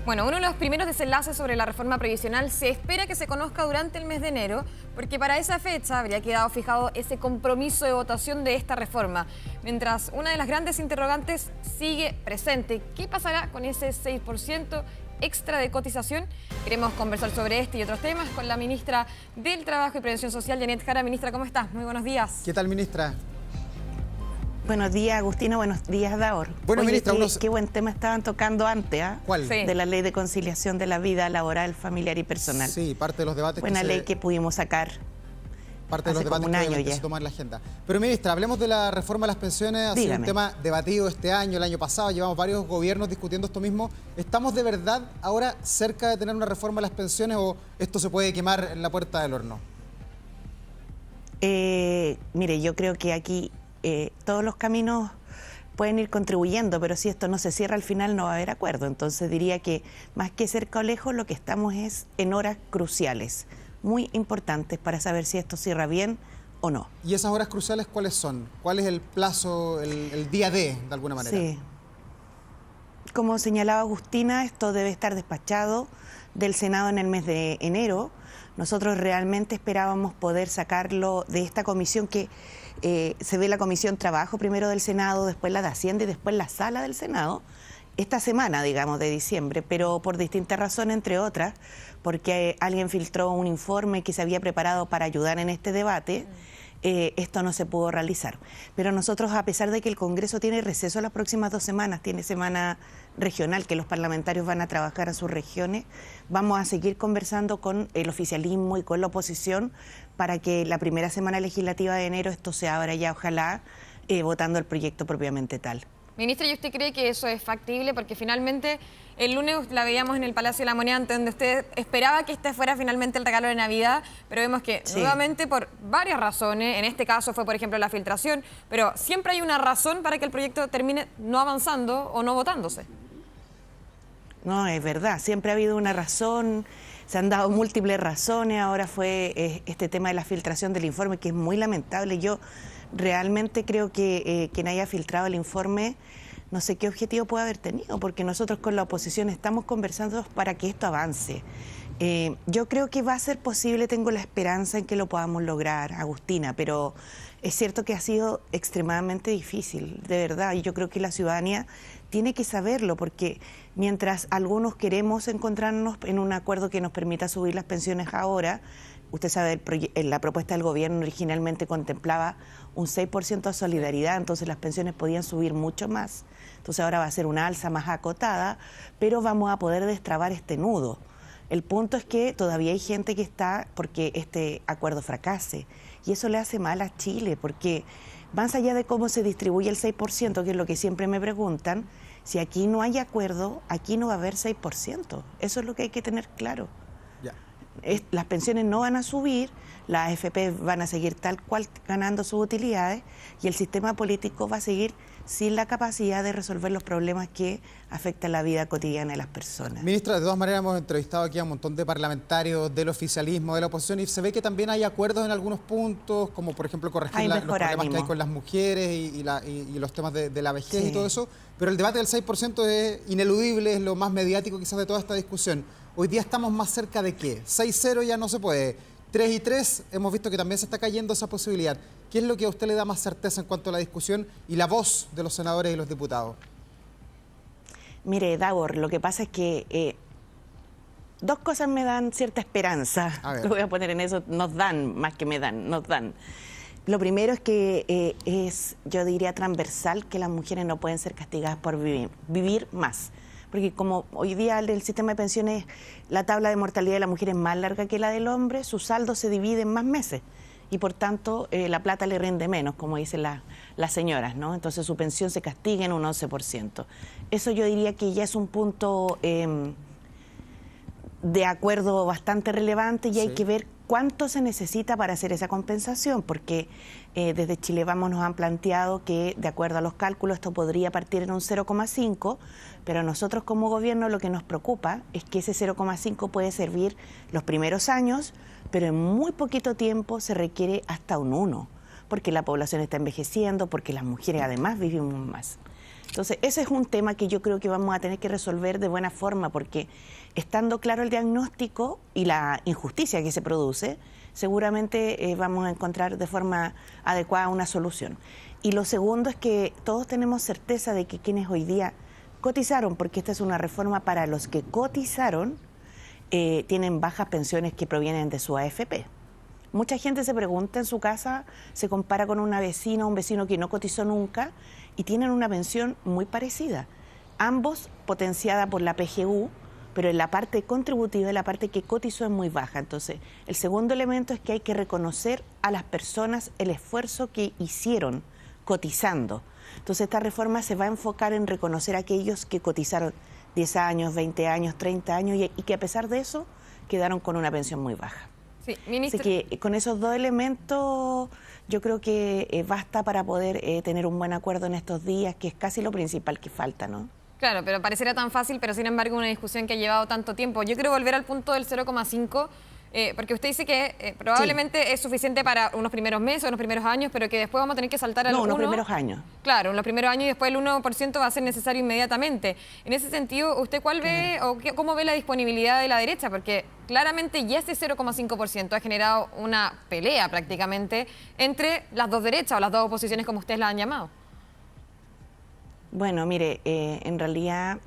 Bueno, uno de los primeros desenlaces sobre la reforma previsional se espera que se conozca durante el mes de enero, porque para esa fecha habría quedado fijado ese compromiso de votación de esta reforma. Mientras una de las grandes interrogantes sigue presente, ¿qué pasará con ese 6% extra de cotización? Queremos conversar sobre este y otros temas con la ministra del Trabajo y Previsión Social, Janet Jara. Ministra, ¿cómo estás? Muy buenos días. ¿Qué tal, ministra? Buenos días, Agustino. Buenos días, Daor. Bueno, oye, ministra, qué buen tema estaban tocando antes, ¿ah? ¿Cuál? Sí. De la ley de conciliación de la vida laboral, familiar y personal. Sí, parte de los debates Buena ley que pudimos sacar parte de los hace debates como un que año obviamente ya. se toman en la agenda. Pero, ministra, hablemos de la reforma a las pensiones. Ha sido un tema debatido este año, el año pasado. Llevamos varios gobiernos discutiendo esto mismo. ¿Estamos de verdad ahora cerca de tener una reforma a las pensiones o esto se puede quemar en la puerta del horno? Mire, yo creo que aquí todos los caminos pueden ir contribuyendo, pero si esto no se cierra al final no va a haber acuerdo. Entonces diría que más que cerca o lejos, lo que estamos es en horas cruciales, muy importantes para saber si esto cierra bien o no. ¿Y esas horas cruciales cuáles son? ¿Cuál es el plazo, el día de alguna manera? Sí. Como señalaba Agustina, esto debe estar despachado del Senado en el mes de enero. Nosotros realmente esperábamos poder sacarlo de esta comisión que se ve la Comisión Trabajo primero del Senado, después la de Hacienda y después la Sala del Senado, esta semana, digamos, de diciembre, pero por distintas razones, entre otras, porque alguien filtró un informe que se había preparado para ayudar en este debate. Esto no se pudo realizar. Pero nosotros, a pesar de que el Congreso tiene receso las próximas 2 semanas, tiene semana regional, que los parlamentarios van a trabajar a sus regiones, vamos a seguir conversando con el oficialismo y con la oposición para que la primera semana legislativa de enero esto se abra ya, ojalá, votando el proyecto propiamente tal. Ministra, ¿y usted cree que eso es factible? Porque finalmente el lunes la veíamos en el Palacio de la Moneda, donde usted esperaba que este fuera finalmente el regalo de Navidad, pero vemos que nuevamente por varias razones, en este caso fue por ejemplo la filtración, pero siempre hay una razón para que el proyecto termine no avanzando o no votándose. No, es verdad, siempre ha habido una razón, se han dado múltiples razones, ahora fue este tema de la filtración del informe, que es muy lamentable. Yo realmente creo que quien haya filtrado el informe, no sé qué objetivo puede haber tenido, porque nosotros con la oposición estamos conversando para que esto avance. Yo creo que va a ser posible, tengo la esperanza en que lo podamos lograr, Agustina, pero es cierto que ha sido extremadamente difícil, de verdad, y yo creo que la ciudadanía tiene que saberlo, porque mientras algunos queremos encontrarnos en un acuerdo que nos permita subir las pensiones ahora, usted sabe, la propuesta del gobierno originalmente contemplaba un 6% de solidaridad, entonces las pensiones podían subir mucho más. Entonces ahora va a ser una alza más acotada, pero vamos a poder destrabar este nudo. El punto es que todavía hay gente que está porque este acuerdo fracase, y eso le hace mal a Chile, porque más allá de cómo se distribuye el 6%, que es lo que siempre me preguntan, si aquí no hay acuerdo, aquí no va a haber 6%. Eso es lo que hay que tener claro. Las pensiones no van a subir, las AFP van a seguir tal cual ganando sus utilidades y el sistema político va a seguir sin la capacidad de resolver los problemas que afectan la vida cotidiana de las personas. Ministra, de todas maneras hemos entrevistado aquí a un montón de parlamentarios del oficialismo, de la oposición, y se ve que también hay acuerdos en algunos puntos, como por ejemplo corregir los problemas que hay con las mujeres y los temas de la vejez y todo eso, pero el debate del 6% es ineludible, es lo más mediático quizás de toda esta discusión. Hoy día estamos más cerca de ¿qué? 6-0 ya no se puede. 3-3 hemos visto que también se está cayendo esa posibilidad. ¿Qué es lo que a usted le da más certeza en cuanto a la discusión y la voz de los senadores y los diputados? Mire, Davor, lo que pasa es que dos cosas me dan cierta esperanza. Lo voy a poner en eso, nos dan, más que me dan, nos dan. Lo primero es que yo diría transversal, que las mujeres no pueden ser castigadas por vivir más. Porque como hoy día el sistema de pensiones, la tabla de mortalidad de la mujer es más larga que la del hombre, su saldo se divide en más meses y por tanto la plata le rinde menos, como dicen las señoras, ¿no? Entonces su pensión se castiga en un 11%. Eso yo diría que ya es un punto de acuerdo bastante relevante y hay que ver cuánto se necesita para hacer esa compensación, porque desde Chile Vamos nos han planteado que, de acuerdo a los cálculos, esto podría partir en un 0,5, pero a nosotros como gobierno lo que nos preocupa es que ese 0,5 puede servir los primeros años, pero en muy poquito tiempo se requiere hasta un 1, porque la población está envejeciendo, porque las mujeres además vivimos más. Entonces, ese es un tema que yo creo que vamos a tener que resolver de buena forma, porque estando claro el diagnóstico y la injusticia que se produce, seguramente vamos a encontrar de forma adecuada una solución. Y lo segundo es que todos tenemos certeza de que quienes hoy día cotizaron, porque esta es una reforma para los que cotizaron, tienen bajas pensiones que provienen de su AFP. Mucha gente se pregunta en su casa, se compara con una vecina o un vecino que no cotizó nunca y tienen una pensión muy parecida. Ambos potenciada por la PGU, pero en la parte contributiva, la parte que cotizó es muy baja. Entonces, el segundo elemento es que hay que reconocer a las personas el esfuerzo que hicieron cotizando. Entonces, esta reforma se va a enfocar en reconocer a aquellos que cotizaron 10 años, 20 años, 30 años y que a pesar de eso quedaron con una pensión muy baja. Sí, ministra. Así que con esos dos elementos yo creo que basta para poder tener un buen acuerdo en estos días, que es casi lo principal que falta, ¿no? Claro, pero pareciera tan fácil, pero sin embargo una discusión que ha llevado tanto tiempo. Yo quiero volver al punto del 0,5, porque usted dice que probablemente sí, es suficiente para unos primeros meses o unos primeros años, pero que después vamos a tener que saltar al 1. No, unos primeros años. Claro, en los primeros años y después el 1% va a ser necesario inmediatamente. En ese sentido, ¿usted cuál ve o cómo ve la disponibilidad de la derecha? Porque claramente ya ese 0,5% ha generado una pelea prácticamente entre las dos derechas o las dos oposiciones, como ustedes la han llamado. Bueno, mire, en realidad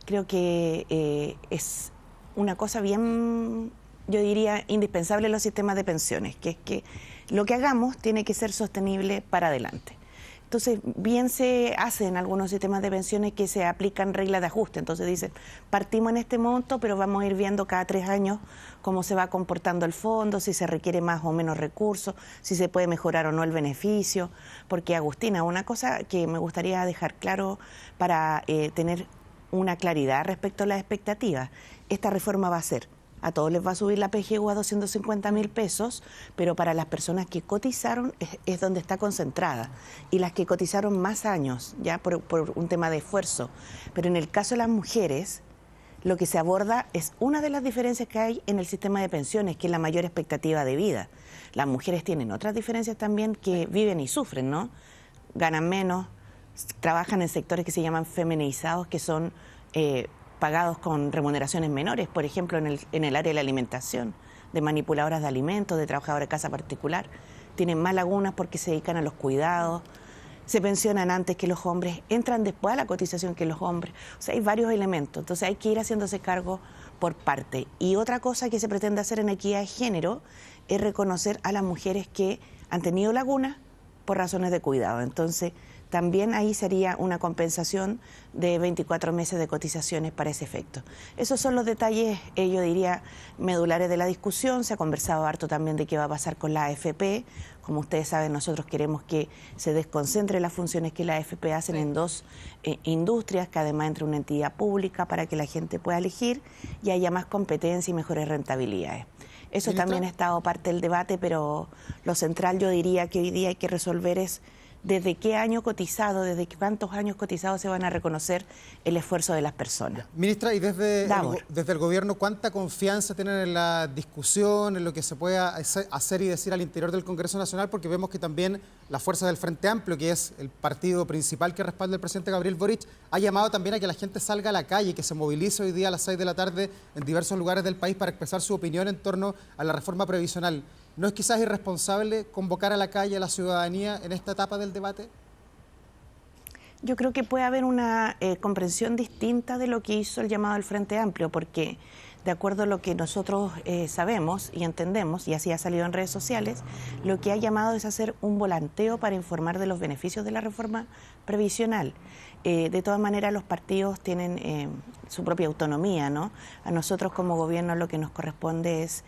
creo que es una cosa bien, yo diría, indispensable en los sistemas de pensiones, que es que lo que hagamos tiene que ser sostenible para adelante. Entonces, bien se hace en algunos sistemas de pensiones que se aplican reglas de ajuste. Entonces dicen, partimos en este monto, pero vamos a ir viendo cada 3 años cómo se va comportando el fondo, si se requiere más o menos recursos, si se puede mejorar o no el beneficio. Porque, Agustina, una cosa que me gustaría dejar claro para tener una claridad respecto a las expectativas, esta reforma va a ser: a todos les va a subir la PGU a 250.000 pesos, pero para las personas que cotizaron es donde está concentrada. Y las que cotizaron más años, ya por un tema de esfuerzo. Pero en el caso de las mujeres, lo que se aborda es una de las diferencias que hay en el sistema de pensiones, que es la mayor expectativa de vida. Las mujeres tienen otras diferencias también que viven y sufren, ¿no? Ganan menos, trabajan en sectores que se llaman feminizados, que son pagados con remuneraciones menores, por ejemplo, en el área de la alimentación, de manipuladoras de alimentos, de trabajadoras de casa particular. Tienen más lagunas porque se dedican a los cuidados, se pensionan antes que los hombres, entran después a la cotización que los hombres. O sea, hay varios elementos, entonces hay que ir haciéndose cargo por parte. Y otra cosa que se pretende hacer en equidad de género es reconocer a las mujeres que han tenido lagunas por razones de cuidado. Entonces, también ahí sería una compensación de 24 meses de cotizaciones para ese efecto. Esos son los detalles, yo diría, medulares de la discusión. Se ha conversado harto también de qué va a pasar con la AFP. Como ustedes saben, nosotros queremos que se desconcentre las funciones que la AFP hacen en dos industrias, que además entre una entidad pública para que la gente pueda elegir y haya más competencia y mejores rentabilidades. Eso también ha estado parte del debate, pero lo central yo diría que hoy día hay que resolver es desde qué año cotizado, desde cuántos años cotizados se van a reconocer el esfuerzo de las personas. Ministra, y desde el gobierno, ¿cuánta confianza tienen en la discusión, en lo que se pueda hacer y decir al interior del Congreso Nacional? Porque vemos que también la fuerza del Frente Amplio, que es el partido principal que respalda el presidente Gabriel Boric, ha llamado también a que la gente salga a la calle, que se movilice hoy día a las 6 de la tarde en diversos lugares del país para expresar su opinión en torno a la reforma previsional. ¿No es quizás irresponsable convocar a la calle a la ciudadanía en esta etapa del debate? Yo creo que puede haber una comprensión distinta de lo que hizo el llamado del Frente Amplio, porque de acuerdo a lo que nosotros sabemos y entendemos, y así ha salido en redes sociales, lo que ha llamado es hacer un volanteo para informar de los beneficios de la reforma previsional. De todas maneras, los partidos tienen su propia autonomía, ¿no? A nosotros como gobierno lo que nos corresponde es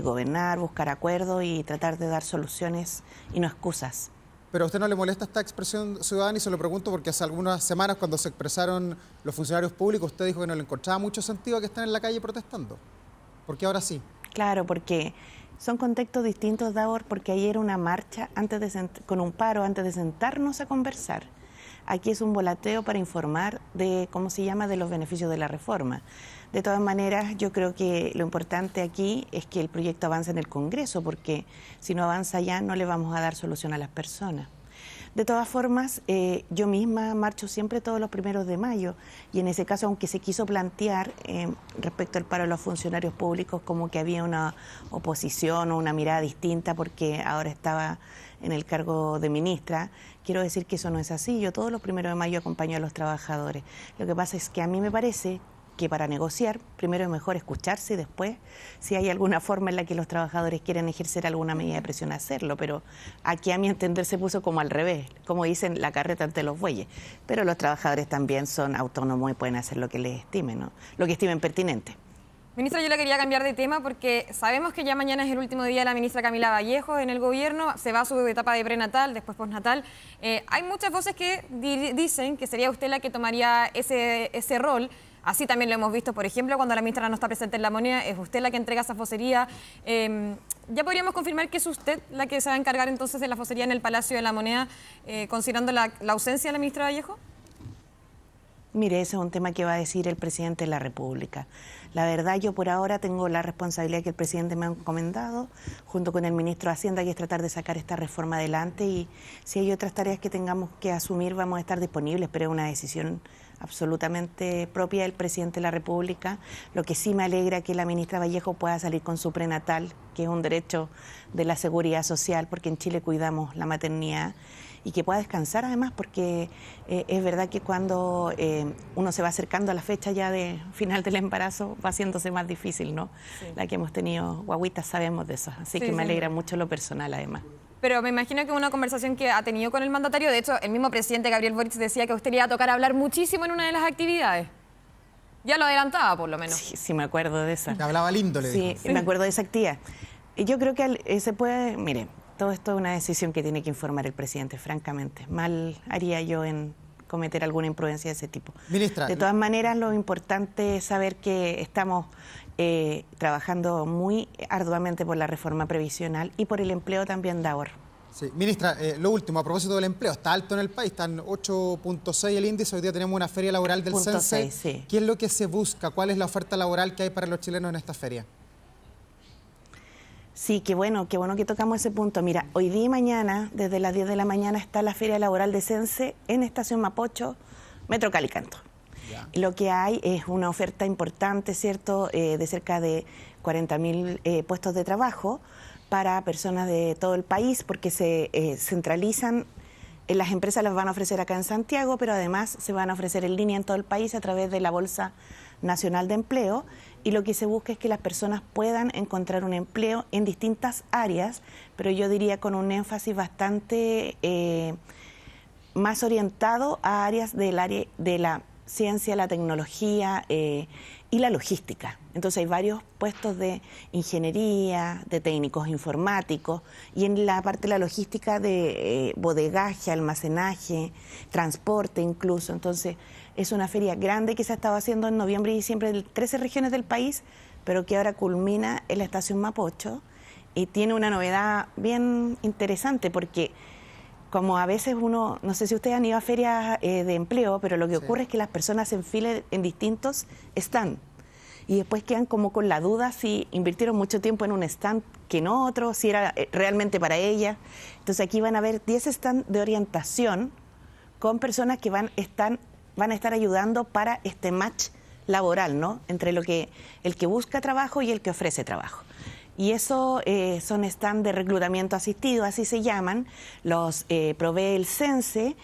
gobernar, buscar acuerdos y tratar de dar soluciones y no excusas. ¿Pero a usted no le molesta esta expresión ciudadana? Y se lo pregunto porque hace algunas semanas, cuando se expresaron los funcionarios públicos, usted dijo que no le encontraba mucho sentido que estén en la calle protestando. ¿Por qué ahora sí? Claro, porque son contextos distintos, Davor, porque ayer era una marcha con un paro antes de sentarnos a conversar. Aquí es un volateo para informar de, ¿cómo se llama?, de los beneficios de la reforma. De todas maneras, yo creo que lo importante aquí es que el proyecto avance en el Congreso, porque si no avanza ya no le vamos a dar solución a las personas. De todas formas, yo misma marcho siempre todos los 1 de mayo y en ese caso, aunque se quiso plantear respecto al paro de los funcionarios públicos como que había una oposición o una mirada distinta porque ahora estaba en el cargo de ministra, quiero decir que eso no es así. Yo todos los 1 de mayo acompaño a los trabajadores. Lo que pasa es que a mí me parece que para negociar, primero es mejor escucharse y después, si hay alguna forma en la que los trabajadores quieren ejercer alguna medida de presión, hacerlo. Pero aquí, a mi entender, se puso como al revés, como dicen, la carreta ante los bueyes. Pero los trabajadores también son autónomos y pueden hacer lo que les estimen, ¿no? Lo que estimen pertinente. Ministra, yo le quería cambiar de tema porque sabemos que ya mañana es el último día de la ministra Camila Vallejo en el gobierno, se va a su etapa de prenatal, después postnatal. Hay muchas voces que dicen que sería usted la que tomaría ese rol. Así también lo hemos visto, por ejemplo, cuando la ministra no está presente en La Moneda, es usted la que entrega esa vocería. ¿Ya podríamos confirmar que es usted la que se va a encargar entonces de la vocería en el Palacio de La Moneda, considerando la ausencia de la ministra Vallejo? Mire, ese es un tema que va a decir el presidente de la República. La verdad, yo por ahora tengo la responsabilidad que el presidente me ha encomendado, junto con el ministro de Hacienda, que es tratar de sacar esta reforma adelante, y si hay otras tareas que tengamos que asumir, vamos a estar disponibles, pero es una decisión absolutamente propia del presidente de la República. Lo que sí me alegra que la ministra Vallejo pueda salir con su prenatal, que es un derecho de la seguridad social, porque en Chile cuidamos la maternidad, y que pueda descansar además, porque es verdad que cuando uno se va acercando a la fecha ya de final del embarazo va haciéndose más difícil, ¿no? Sí. La que hemos tenido guaguitas sabemos de eso, así que me alegra mucho lo personal además. Pero me imagino que una conversación que ha tenido con el mandatario, de hecho el mismo presidente Gabriel Boric decía que a usted le iba a tocar hablar muchísimo en una de las actividades. Ya lo adelantaba por lo menos. Sí, sí me acuerdo de esa. Que hablaba lindo, le dijo. Sí, me acuerdo de esa actividad. Y yo creo que se puede, mire, todo esto es una decisión que tiene que informar el presidente, francamente. Mal haría yo en cometer alguna imprudencia de ese tipo. Ministra, de todas maneras, lo importante es saber que estamos trabajando muy arduamente por la reforma previsional y por el empleo también de ahorro. Sí. Ministra, lo último, a propósito del empleo, está alto en el país, están 8.6 el índice, hoy día tenemos una feria laboral del CENSE. Sí. ¿Qué es lo que se busca? ¿Cuál es la oferta laboral que hay para los chilenos en esta feria? Sí, qué bueno que tocamos ese punto. Mira, hoy día y mañana, desde las 10 de la mañana, está la feria laboral de CENSE en Estación Mapocho, Metro Calicanto. Ya. Lo que hay es una oferta importante, ¿cierto?, de cerca de 40.000 puestos de trabajo para personas de todo el país, porque se centralizan, las empresas las van a ofrecer acá en Santiago, pero además se van a ofrecer en línea en todo el país a través de la Bolsa Nacional de Empleo, y lo que se busca es que las personas puedan encontrar un empleo en distintas áreas, pero yo diría con un énfasis bastante más orientado a áreas del área de la ciencia, la tecnología y la logística. Entonces hay varios puestos de ingeniería, de técnicos informáticos, y en la parte de la logística de bodegaje, almacenaje, transporte incluso. Entonces es una feria grande que se ha estado haciendo en noviembre y diciembre en 13 regiones del país, pero que ahora culmina en la Estación Mapocho, y tiene una novedad bien interesante porque como a veces uno, no sé si ustedes han ido a ferias de empleo, pero lo que ocurre es que las personas se enfilan en distintos stands y después quedan como con la duda si invirtieron mucho tiempo en un stand que en otro, si era realmente para ellas. Entonces aquí van a haber 10 stands de orientación con personas que van a estar ayudando para este match laboral, ¿no?, entre el que busca trabajo y el que ofrece trabajo. Y eso son stand de reclutamiento asistido, así se llaman, los provee el CENSE.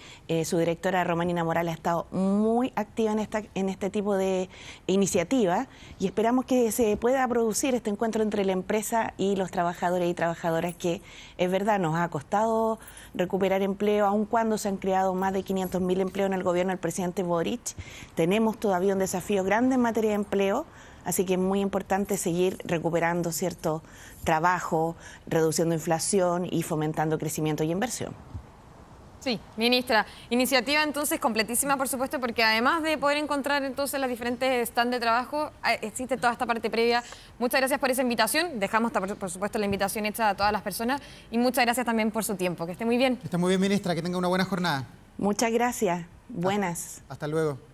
Su directora Romanina Morales ha estado muy activa en este tipo de iniciativa, y esperamos que se pueda producir este encuentro entre la empresa y los trabajadores y trabajadoras, que es verdad, nos ha costado recuperar empleo, aun cuando se han creado más de 500.000 empleos en el gobierno del presidente Boric. Tenemos todavía un desafío grande en materia de empleo. Así que es muy importante seguir recuperando cierto trabajo, reduciendo inflación y fomentando crecimiento y inversión. Sí, ministra, iniciativa entonces completísima, por supuesto, porque además de poder encontrar entonces las diferentes stands de trabajo, existe toda esta parte previa. Muchas gracias por esa invitación, dejamos por supuesto la invitación hecha a todas las personas, y muchas gracias también por su tiempo. Que esté muy bien. Que esté muy bien, ministra, que tenga una buena jornada. Muchas gracias, buenas. Hasta luego.